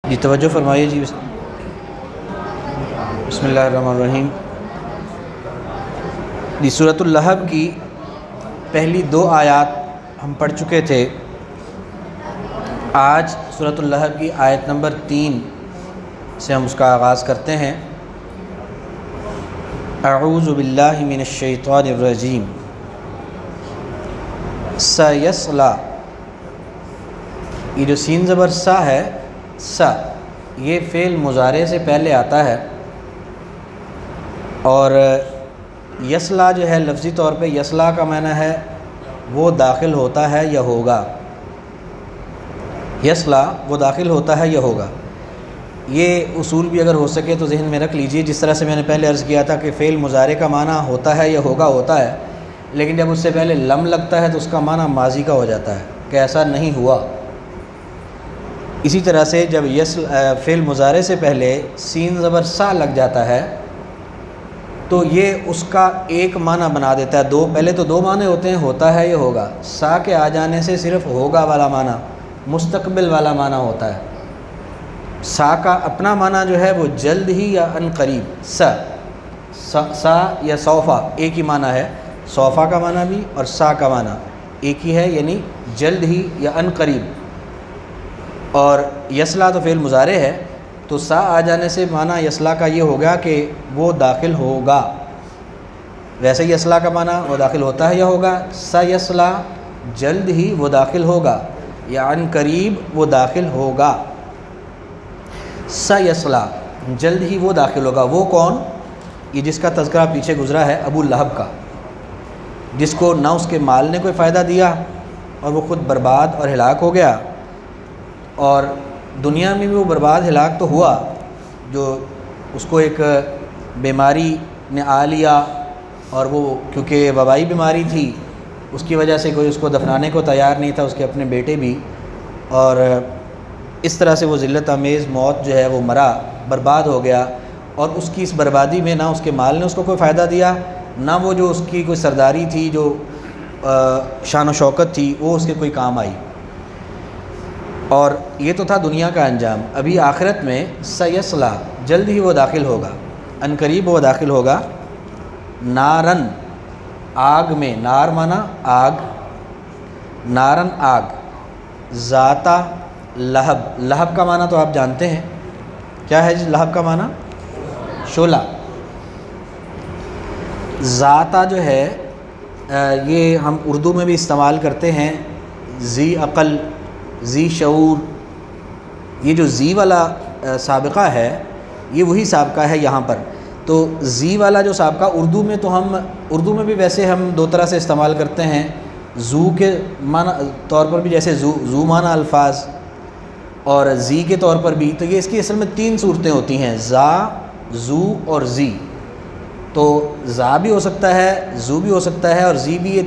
جی توجہ فرمائیے جی۔ بسم اللہ الرحمن الرحیم۔ جی سورۃ اللہب کی پہلی 2 آیات ہم پڑھ چکے تھے۔ آج سورۃ اللہب کی آیت نمبر 3 سے ہم اس کا آغاز کرتے ہیں۔ اعوذ باللہ من الشیطان الرجیم۔ سیصلی، یہ جو سین زبر سا ہے، سا یہ فعل مضارع سے پہلے آتا ہے، اور یصلا جو ہے لفظی طور پہ یصلا کا معنی ہے وہ داخل ہوتا ہے یا ہوگا۔ یصلا وہ داخل ہوتا ہے یا ہوگا، یہ اصول بھی اگر ہو سکے تو ذہن میں رکھ لیجئے۔ جس طرح سے میں نے پہلے عرض کیا تھا کہ فعل مضارع کا معنی ہوتا ہے یا ہوگا ہوتا ہے، لیکن جب اس سے پہلے لم لگتا ہے تو اس کا معنی ماضی کا ہو جاتا ہے کہ ایسا نہیں ہوا۔ اسی طرح سے جب فعل مضارع سے پہلے سین زبر سا لگ جاتا ہے تو یہ اس کا ایک معنی بنا دیتا ہے۔ پہلے تو 2 معنی ہوتے ہیں، ہوتا ہے یا ہوگا۔ سا کے آ جانے سے صرف ہوگا والا معنی، مستقبل والا معنی ہوتا ہے۔ سا کا اپنا معنی جو ہے وہ جلد ہی یا ان قریب۔ سا یا سوفا ایک ہی معنی ہے، سوفا کا معنی بھی اور سا کا معنی ایک ہی ہے، یعنی جلد ہی یا ان قریب۔ اور یصلا تو فعل مضارع ہے، تو سا آ جانے سے معنی یصلا کا یہ ہوگا کہ وہ داخل ہوگا۔ ویسے یصلا کا معنی وہ داخل ہوتا ہے یا ہوگا، سا یصلا جلد ہی وہ داخل ہوگا، یا عن قریب وہ داخل ہوگا۔ سا یصلا جلد ہی وہ داخل ہوگا، وہ کون؟ یہ جس کا تذکرہ پیچھے گزرا ہے، ابو لہب کا، جس کو نہ اس کے مال نے کوئی فائدہ دیا اور وہ خود برباد اور ہلاک ہو گیا، اور دنیا میں بھی وہ برباد ہلاک تو ہوا، جو اس کو ایک بیماری نے آ لیا، اور وہ کیونکہ وبائی بیماری تھی اس کی وجہ سے کوئی اس کو دفنانے کو تیار نہیں تھا، اس کے اپنے بیٹے بھی، اور اس طرح سے وہ ذلت آمیز موت جو ہے وہ مرا، برباد ہو گیا۔ اور اس کی اس بربادی میں نہ اس کے مال نے اس کو کوئی فائدہ دیا، نہ وہ جو اس کی کوئی سرداری تھی، جو شان و شوکت تھی، وہ اس کے کوئی کام آئی۔ اور یہ تو تھا دنیا کا انجام۔ ابھی آخرت میں سیصلا جلد ہی وہ داخل ہوگا، ان قریب وہ داخل ہوگا، نارن آگ میں، نار مانا آگ، نارن آگ، ذاتا لہب، لہب کا معنی تو آپ جانتے ہیں کیا ہے جی؟ لہب کا معنی شعلہ۔ ذاتا جو ہے یہ ہم اردو میں بھی استعمال کرتے ہیں، ذی عقل، ذی شعور۔ یہ جو ذی والا سابقہ ہے یہ وہی سابقہ ہے یہاں پر۔ تو ذی والا جو سابقہ اردو میں بھی ویسے ہم 2 طرح سے استعمال کرتے ہیں، زو کے معنی طور پر بھی، جیسے زو معنی الفاظ، اور ذی کے طور پر بھی۔ تو یہ اس کی اصل میں 3 صورتیں ہوتی ہیں، ذا، زو اور ذی۔ تو ذا بھی ہو سکتا ہے، زو بھی ہو سکتا ہے، اور ذی بھی۔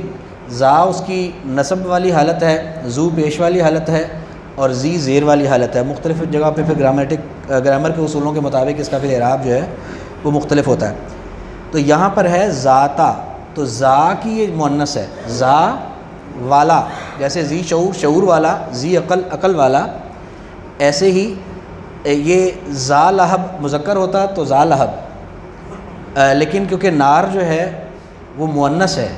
ذا اس کی نصب والی حالت ہے، زو پیش والی حالت ہے، اور ذی زیر والی حالت ہے۔ مختلف جگہ پہ پھر گرامر کے اصولوں کے مطابق اس کا پھر اعراب جو ہے وہ مختلف ہوتا ہے۔ تو یہاں پر ہے ذاتا، تو ذا کی یہ مؤنث ہے، ذا والا، جیسے ذی شعور شعور والا، ذی عقل عقل والا، ایسے ہی یہ ذا لہب مذکر ہوتا تو ذا لہب، لیکن کیونکہ نار جو ہے وہ مؤنث ہے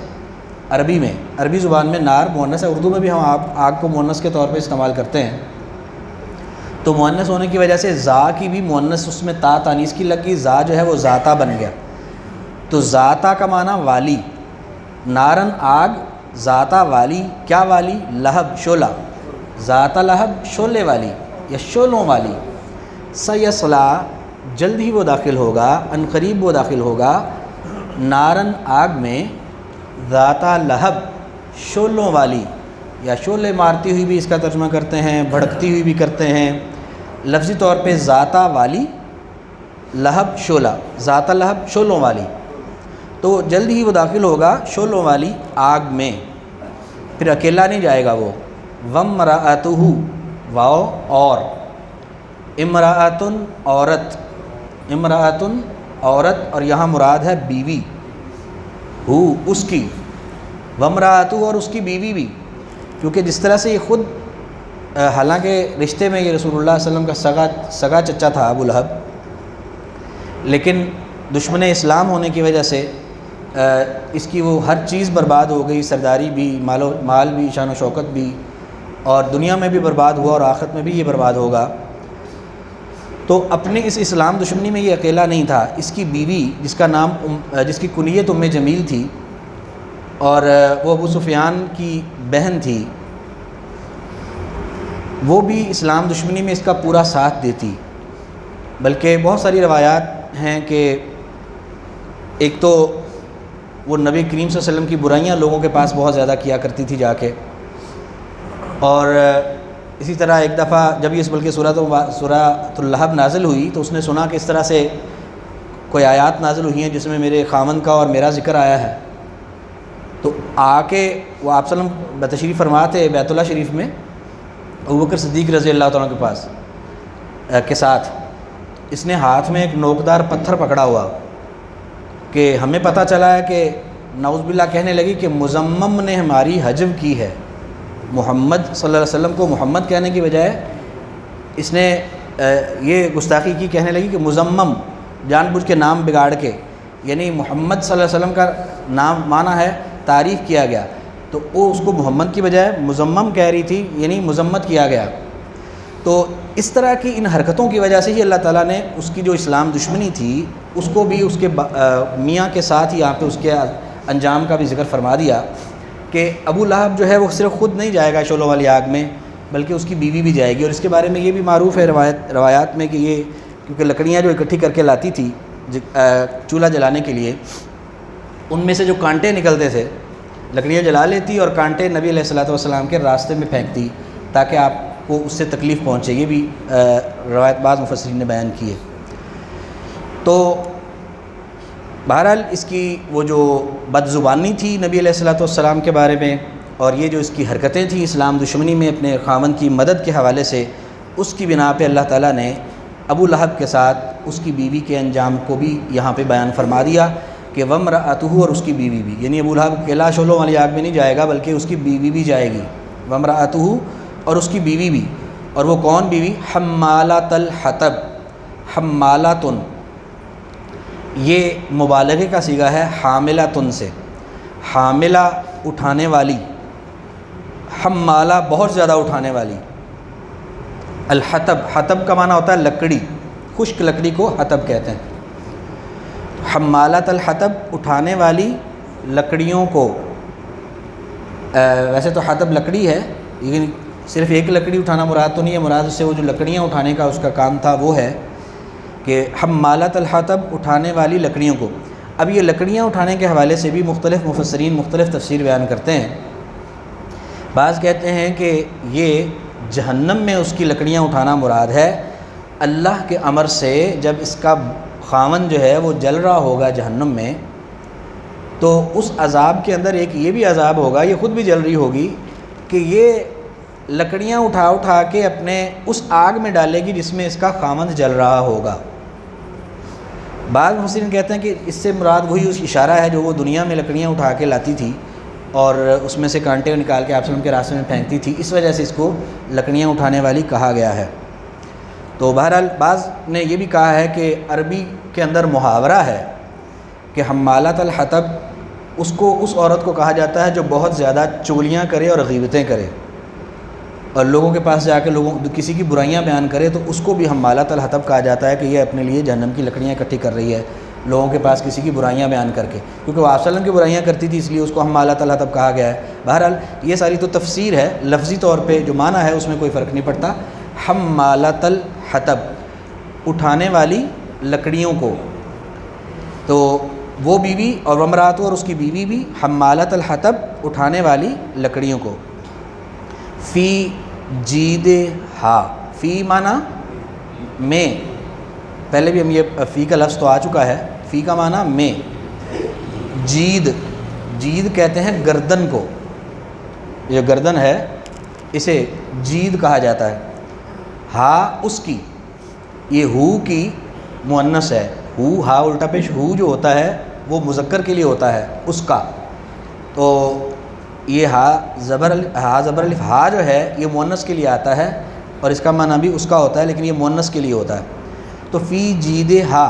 عربی میں، عربی زبان میں نار مؤنث ہے، اردو میں بھی ہم آگ کو مؤنث کے طور پہ استعمال کرتے ہیں۔ تو مؤنث ہونے کی وجہ سے ذا کی بھی مؤنث اس میں تا تانیث کی لگ گئی، ذا جو ہے وہ ذاتا بن گیا۔ تو ذاتا کا معنی والی، نارن آگ، ذاتا والی، کیا والی؟ لہب شعلہ، ذاتا لہب شعلے والی یا شعلوں والی۔ سیصلا جلد ہی وہ داخل ہوگا، ان قریب وہ داخل ہوگا، نارن آگ میں، ذاتا لہب شعلوں والی، یا شعلے مارتی ہوئی بھی اس کا ترجمہ کرتے ہیں، بھڑکتی ہوئی بھی کرتے ہیں۔ لفظی طور پہ ذاتا والی، لہب شعلہ، ذاتا لہب شعلوں والی۔ تو جلد ہی وہ داخل ہوگا شعلوں والی آگ میں، پھر اکیلا نہیں جائے گا وہ۔ وامرأتہ، واو اور، امرأتن عورت، امرأتن عورت، اور یہاں مراد ہے بیوی، ہو اس کی، وامرأتہ اور اس کی بیوی بھی، کیونکہ جس طرح سے یہ خود حالانکہ رشتے میں یہ رسول اللہ صلی اللہ علیہ وسلم کا سگا چچا تھا ابو لہب، لیکن دشمن اسلام ہونے کی وجہ سے اس کی وہ ہر چیز برباد ہو گئی، سرداری بھی، مال بھی، شان و شوکت بھی، اور دنیا میں بھی برباد ہوا اور آخرت میں بھی یہ برباد ہوگا۔ تو اپنے اس اسلام دشمنی میں یہ اکیلا نہیں تھا، اس کی بیوی جس کی کنیت ام جمیل تھی اور وہ ابو سفیان کی بہن تھی، وہ بھی اسلام دشمنی میں اس کا پورا ساتھ دیتی۔ بلکہ بہت ساری روایات ہیں کہ ایک تو وہ نبی کریم صلی اللہ علیہ وسلم کی برائیاں لوگوں کے پاس بہت زیادہ کیا کرتی تھی جا کے، اور اسی طرح ایک دفعہ جب یہ بلکہ سورۃ اللہب نازل ہوئی تو اس نے سنا کہ اس طرح سے کوئی آیات نازل ہوئی ہیں جس میں میرے خاوند کا اور میرا ذکر آیا ہے، تو آ کے وہ آپ صلی اللہ علیہ وسلم بتشریف فرما تھے بیت اللہ شریف میں ابوبکر صدیق رضی اللہ تعالیٰ کے پاس کے ساتھ، اس نے ہاتھ میں ایک نوکدار پتھر پکڑا ہوا کہ ہمیں پتہ چلا ہے کہ نعوذ باللہ کہنے لگی کہ مزمم نے ہماری حجب کی ہے، محمد صلی اللہ علیہ وسلم کو محمد کہنے کی بجائے اس نے یہ گستاخی کی، کہنے لگی کہ مزمم، جان بوجھ کے نام بگاڑ کے، یعنی محمد صلی اللہ علیہ وسلم کا نام معنی ہے تعریف کیا گیا، تو وہ اس کو محمد کی بجائے مزمم کہہ رہی تھی، یعنی مذمت کیا گیا۔ تو اس طرح کی ان حرکتوں کی وجہ سے ہی اللہ تعالیٰ نے اس کی جو اسلام دشمنی تھی اس کو بھی اس کے میاں کے ساتھ ہی یہاں پہ اس کے انجام کا بھی ذکر فرما دیا کہ ابو لہب جو ہے وہ صرف خود نہیں جائے گا شعلوں والی آگ میں، بلکہ اس کی بیوی بھی جائے گی۔ اور اس کے بارے میں یہ بھی معروف ہے روایات میں کہ یہ کیونکہ لکڑیاں جو اکٹھی کر کے لاتی تھی چولہا جلانے کے لیے، ان میں سے جو کانٹے نکلتے تھے لکڑیاں جلا لیتی اور کانٹے نبی علیہ الصلوۃ والسلام کے راستے میں پھینکتی تاکہ آپ کو اس سے تکلیف پہنچے، یہ بھی روایت بعض مفسرین نے بیان کی ہے۔ تو بہرحال اس کی وہ جو بد زبانی تھی نبی علیہ الصلوۃ والسلام کے بارے میں، اور یہ جو اس کی حرکتیں تھیں اسلام دشمنی میں اپنے خاوند کی مدد کے حوالے سے، اس کی بنا پہ اللہ تعالیٰ نے ابو لہب کے ساتھ اس کی بیوی کے انجام کو بھی یہاں پہ بیان فرما دیا کہ وامرأتہ، اور اس کی بیوی بھی، یعنی ابو لہب اکیلا شعلوں والی آگ میں نہیں جائے گا بلکہ اس کی بیوی بھی جائے گی، وامرأتہ، اور اس کی بیوی بھی۔ اور وہ کون بیوی؟ حمالۃ الحطب، حمالۃن، یہ مبالغے کا صیغہ ہے حاملۃن سے، حاملہ اٹھانے والی، حمالہ بہت زیادہ اٹھانے والی، الحطب، حطب کا معنی ہوتا ہے لکڑی، خشک لکڑی کو حطب کہتے ہیں۔ حمالۃ الحطب، اٹھانے والی لکڑیوں کو، ویسے تو حطب لکڑی ہے لیکن صرف ایک لکڑی اٹھانا مراد تو نہیں ہے، مراد سے وہ جو لکڑیاں اٹھانے کا اس کا کام تھا وہ ہے کہ حمالۃ الحطب، اٹھانے والی لکڑیوں کو۔ اب یہ لکڑیاں اٹھانے کے حوالے سے بھی مختلف مفسرین مختلف تفسیر بیان کرتے ہیں۔ بعض کہتے ہیں کہ یہ جہنم میں اس کی لکڑیاں اٹھانا مراد ہے، اللہ کے امر سے جب اس کا خاوند جو ہے وہ جل رہا ہوگا جہنم میں، تو اس عذاب کے اندر ایک یہ بھی عذاب ہوگا، یہ خود بھی جل رہی ہوگی، کہ یہ لکڑیاں اٹھا اٹھا کے اپنے اس آگ میں ڈالے گی جس میں اس کا خاوند جل رہا ہوگا۔ بعض مفسرین کہتے ہیں کہ اس سے مراد وہی اس اشارہ ہے جو وہ دنیا میں لکڑیاں اٹھا کے لاتی تھی اور اس میں سے کانٹے نکال کے آپ وسلم کے راستے میں پھینکتی تھی، اس وجہ سے اس کو لکڑیاں اٹھانے والی کہا گیا ہے۔ تو بہرحال بعض نے یہ بھی کہا ہے کہ عربی کے اندر محاورہ ہے کہ حمالۃ الحطب، اس کو اس عورت کو کہا جاتا ہے جو بہت زیادہ چولیاں کرے اور غیبتیں کرے اور لوگوں کے پاس جا کے کسی کی برائیاں بیان کرے، تو اس کو بھی حمالۃ الحطب کہا جاتا ہے کہ یہ اپنے لیے جہنم کی لکڑیاں اکٹھی کر رہی ہے لوگوں کے پاس کسی کی برائیاں بیان کر کے، کیونکہ وہ آپ صلی اللہ علیہ وسلم کی برائیاں کرتی تھی اس لیے اس کو حمالۃ الحطب کہا گیا ہے۔ بہرحال یہ ساری تو تفسیر ہے، لفظی طور پہ جو معنی ہے اس میں کوئی فرق نہیں پڑتا۔ حمالۃ الحطب، اٹھانے والی لکڑیوں کو، تو وہ بیوی اور وامرأتہ، اور اس کی بیوی بھی، حمالۃ الحطب، اٹھانے والی لکڑیوں کو۔ فی جیدہا، فی معنی میں، پہلے بھی ہم یہ فی کا لفظ تو آ چکا ہے، فی کا معنی میں، جید، جید کہتے ہیں گردن کو، یہ گردن ہے اسے جید کہا جاتا ہے۔ ہا اس کی، یہ ہو کی مؤنث ہے، ہو، ہا الٹا پیش، ہو جو ہوتا ہے وہ مذکر کے لیے ہوتا ہے، اس کا، تو یہ ہا زبر الف ہا جو ہے یہ مؤنث کے لیے آتا ہے اور اس کا معنی بھی اس کا ہوتا ہے، لیکن یہ مؤنث کے لیے ہوتا ہے۔ تو فی جید ہا،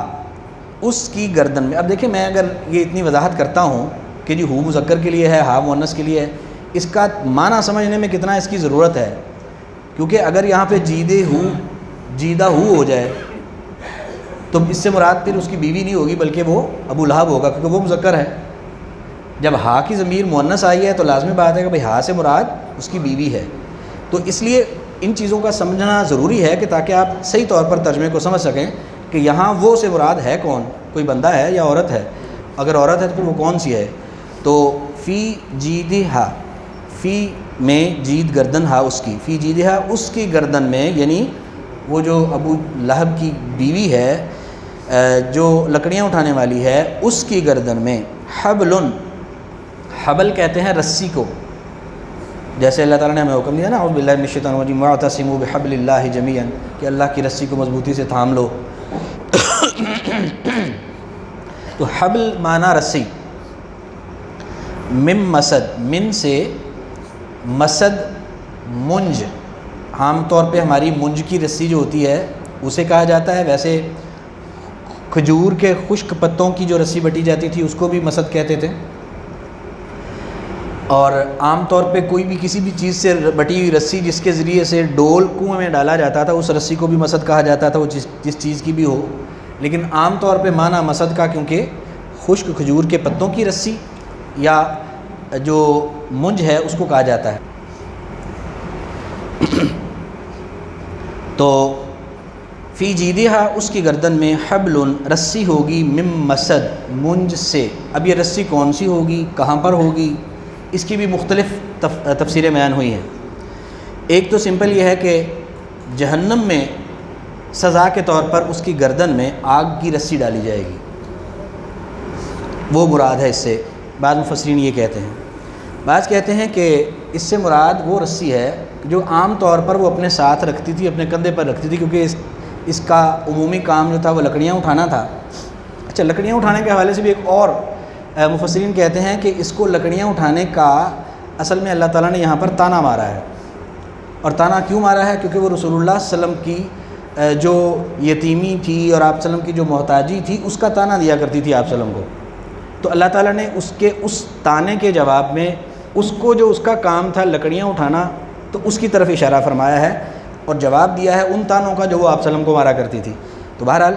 اس کی گردن میں۔ اب دیکھیں میں اگر یہ اتنی وضاحت کرتا ہوں کہ جی ہو مذکر کے لیے ہے، ہا مؤنث کے لیے ہے، اس کا معنی سمجھنے میں کتنا اس کی ضرورت ہے، کیونکہ اگر یہاں پہ جیدہ ہو ہو جائے تو اس سے مراد پھر اس کی بیوی نہیں ہوگی بلکہ وہ ابو لہب ہوگا، کیونکہ وہ مذکر ہے۔ جب ہا کی ضمیر مؤنث آئی ہے تو لازمی بات ہے کہ بھئی ہا سے مراد اس کی بیوی ہے۔ تو اس لیے ان چیزوں کا سمجھنا ضروری ہے کہ تاکہ آپ صحیح طور پر ترجمے کو سمجھ سکیں کہ یہاں وہ سے مراد ہے کون، کوئی بندہ ہے یا عورت ہے، اگر عورت ہے تو پھر وہ کون سی ہے۔ تو فی جیدہا، فی میں جید گردن ہا اس کی، فی جیدہا اس کی گردن میں، یعنی وہ جو ابو لہب کی بیوی ہے جو لکڑیاں اٹھانے والی ہے، اس کی گردن میں حبلن، حبل کہتے ہیں رسی کو، جیسے اللہ تعالیٰ نے ہمیں حکم دیا نا اعوذ باللہ من الشیطان الرجیم واعتصموا بحبل اللہ جمیعا، کہ اللہ کی رسی کو مضبوطی سے تھام لو۔ تو حبل معنی رسی، من مسد، من سے مسد منج، عام طور پہ ہماری منج کی رسی جو ہوتی ہے اسے کہا جاتا ہے، ویسے کھجور کے خشک پتوں کی جو رسی بٹی جاتی تھی اس کو بھی مسد کہتے تھے، اور عام طور پہ کوئی بھی کسی بھی چیز سے بٹی ہوئی رسی جس کے ذریعے سے ڈول کنویں میں ڈالا جاتا تھا اس رسی کو بھی مسد کہا جاتا تھا، وہ جس چیز کی بھی ہو، لیکن عام طور پہ معنی مسد کا کیونکہ خشک کھجور کے پتوں کی رسی یا جو منج ہے اس کو کہا جاتا ہے۔ تو فی جیدہا اس کی گردن میں حبل رسی ہوگی، من مسد منج سے۔ اب یہ رسی کون سی ہوگی، کہاں پر ہوگی، اس کی بھی مختلف تفسیریں بیان ہوئی ہیں۔ ایک تو سمپل یہ ہے کہ جہنم میں سزا کے طور پر اس کی گردن میں آگ کی رسی ڈالی جائے گی، وہ مراد ہے اس سے۔ بعض مفسرین یہ کہتے ہیں، بعض کہتے ہیں کہ اس سے مراد وہ رسی ہے جو عام طور پر وہ اپنے ساتھ رکھتی تھی، اپنے کندھے پر رکھتی تھی، کیونکہ اس کا عمومی کام جو تھا وہ لکڑیاں اٹھانا تھا۔ اچھا، لکڑیاں اٹھانے کے حوالے سے بھی ایک اور مفسرین کہتے ہیں کہ اس کو لکڑیاں اٹھانے کا اصل میں اللہ تعالیٰ نے یہاں پر تانا مارا ہے، اور تانا کیوں مارا ہے، کیونکہ وہ رسول اللہ صلی اللہ علیہ وسلم کی جو یتیمی تھی اور آپ صلی اللہ علیہ وسلم کی جو محتاجی تھی اس کا تانا دیا کرتی تھی آپ صلی اللہ علیہ وسلم کو۔ تو اللہ تعالیٰ نے اس تانے کے جواب میں اس کو جو اس کا کام تھا لکڑیاں اٹھانا، تو اس کی طرف اشارہ فرمایا ہے اور جواب دیا ہے ان تانوں کا جو وہ آپ صلی اللہ علیہ وسلم کو مارا کرتی تھی۔ تو بہرحال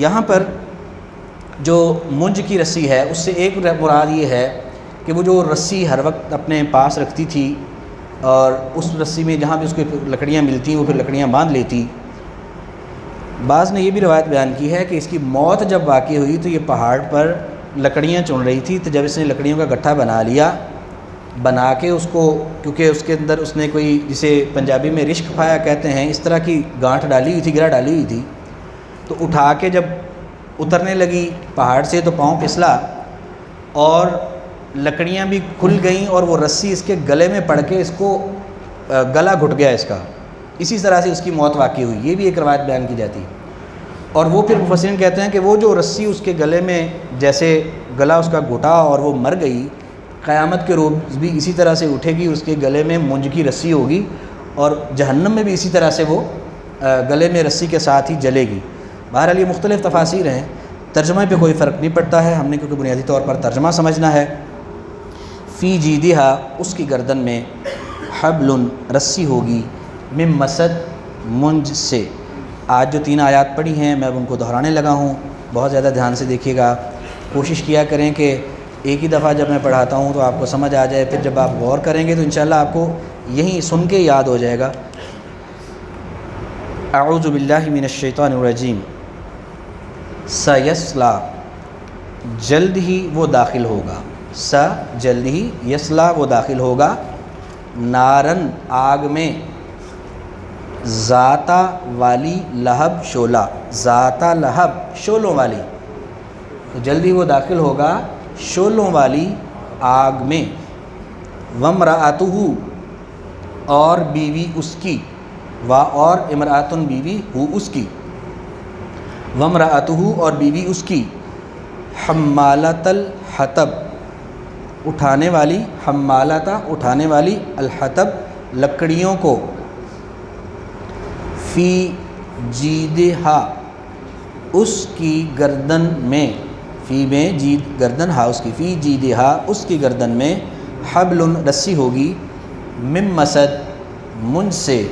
یہاں پر جو منج کی رسی ہے اس سے ایک مراد یہ ہے کہ وہ جو رسی ہر وقت اپنے پاس رکھتی تھی اور اس رسی میں جہاں بھی اس کو لکڑیاں ملتی وہ پھر لکڑیاں باندھ لیتی۔ بعض نے یہ بھی روایت بیان کی ہے کہ اس کی موت جب واقع ہوئی تو یہ پہاڑ پر لکڑیاں چن رہی تھی، تو جب اس نے لکڑیوں کا گٹھا بنا لیا، بنا کے اس کو، کیونکہ اس کے اندر اس نے کوئی جسے پنجابی میں رشک پھایا کہتے ہیں، اس طرح کی گانٹھ ڈالی ہوئی تھی، گرہ ڈالی ہوئی تھی، تو اٹھا کے جب اترنے لگی پہاڑ سے تو پاؤں پھسلا اور لکڑیاں بھی کھل گئیں اور وہ رسی اس کے گلے میں پڑ کے اس کو گلا گھٹ گیا اس کا، اسی طرح سے اس کی موت واقع ہوئی۔ یہ بھی ایک روایت بیان کی جاتی ہے۔ اور وہ پھر مفسرین کہتے ہیں کہ وہ جو رسی اس کے گلے میں جیسے گلا اس کا گھٹا اور وہ مر گئی، قیامت کے روز بھی اسی طرح سے اٹھے گی، اس کے گلے میں منج کی رسی ہوگی اور جہنم میں بھی اسی طرح سے وہ گلے میں رسی کے ساتھ ہی جلے گی۔ بہرحال یہ مختلف تفاسیر ہیں، ترجمے پہ کوئی فرق نہیں پڑتا ہے، ہم نے کیونکہ بنیادی طور پر ترجمہ سمجھنا ہے۔ فی جیدہا اس کی گردن میں حبل رسی ہوگی، من مسد منج سے۔ آج جو 3 آیات پڑھی ہیں میں اب ان کو دہرانے لگا ہوں، بہت زیادہ دھیان سے دیکھیے گا، کوشش کیا کریں کہ ایک ہی دفعہ جب میں پڑھاتا ہوں تو آپ کو سمجھ آ جائے، پھر جب آپ غور کریں گے تو انشاءاللہ آپ کو یہیں سن کے یاد ہو جائے گا۔ اعوذ باللہ من الشیطان الرجیم۔ سیصلا جلد ہی وہ داخل ہوگا، جلد ہی، یصلا وہ داخل ہوگا، نارن آگ میں، ذاتہ والی لہب شعلہ، ذاتہ لہب شعلوں والی، تو جلد ہی وہ داخل ہوگا شعلوں والی آگ میں۔ وامرأتہ اور بیوی اس کی، اور امرأتن بیوی ہو اس کی، وامرأتہ اور بیوی اس کی، حمالۃ الحطب اٹھانے والی، حمالتا اٹھانے والی، الحطب لکڑیوں کو، فی جیدہا اس کی گردن میں، فی میں جید گردن، ہا اس کی، فی جیدہا اس کی گردن میں، حبل رسی ہوگی، من مسد منج سے،